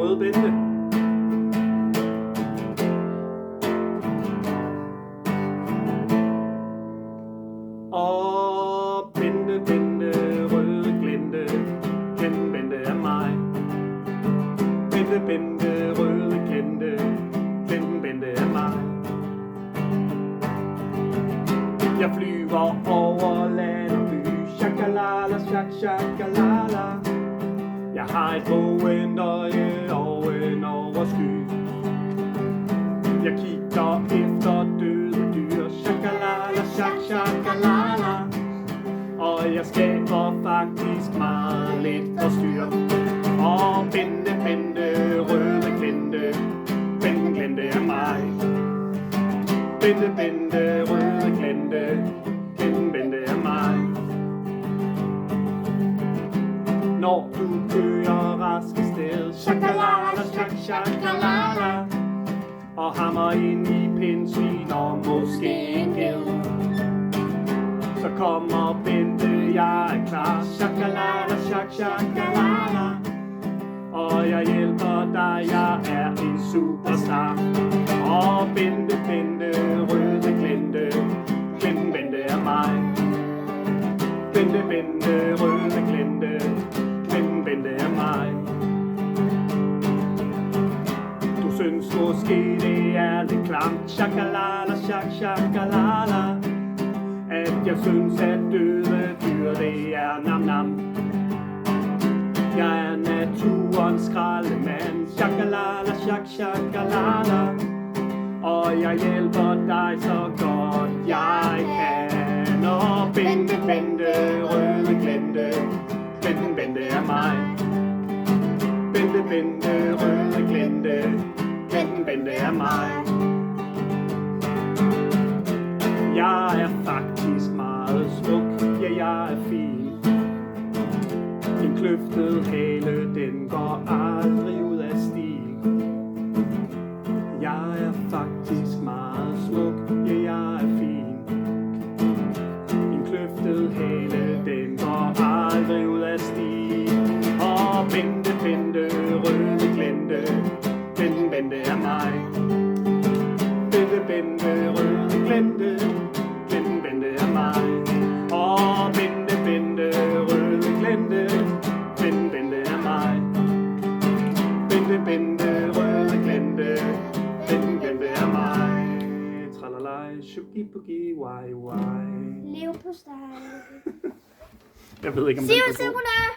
røde Bente. Og Bente, Bente, røde glente, den Bente er mig. Bente, Bente, røde glente, den Bente er mig. Jeg flyver over land og by, shakalala, shak, shakalala. Jeg har et vågent øje og en oversky. Jeg kigger efter døde dyr, shakalala, shak, shakalala. Og jeg skaber faktisk meget lidt forstyr. Og Bente, Bente, røde glente, Bente glente er mig. Bente, Bente, røde glente, Bente, Bente er mig. Når du kører rask afsted, shakalala, shak, shakalala, og hammer ind i pindsvin og måske en ged, så kommer Bente, jeg er klar, shakalala, shak, shakalala, og jeg hjælper dig, jeg er en superstar. Og Bente, Bente, røde glente, Bente, Bente er mig. Bente, Bente, røde glente, Bente, Bente er mig. Du synes måske det er lidt klamt, shakalala, shak, shakalala, at jeg synes at døde dyr det er nam nam. Jeg er naturens skraldemand, shakalala, shak, shakalala, og jeg hjælper dig så godt jeg kan. Og Bente, Bente, røde glente, Bente, Bente er mig. Bente, Bente, røde glente, Bente, Bente er mig. Jeg er faktisk meget smuk, ja jeg er fin. En kløftet hale, den går aldrig ud af stil. Jeg er faktisk meget smuk, ja jeg er fin. En kløftet hale, den går aldrig ud af stil. Og Bente, Bente, røde glente, Bente, Bente er mig. Bente, Bente, røde glente, Bente, Bente er mig. Og Bente, Bente, røde glente, Bente, Bente er mig. Bente, Bente, røde glente, Bente, Bente er mig. Tralalaj, shuki puki, wai wai. Lev på steg. Jeg ved ikke om See den you er god. soon.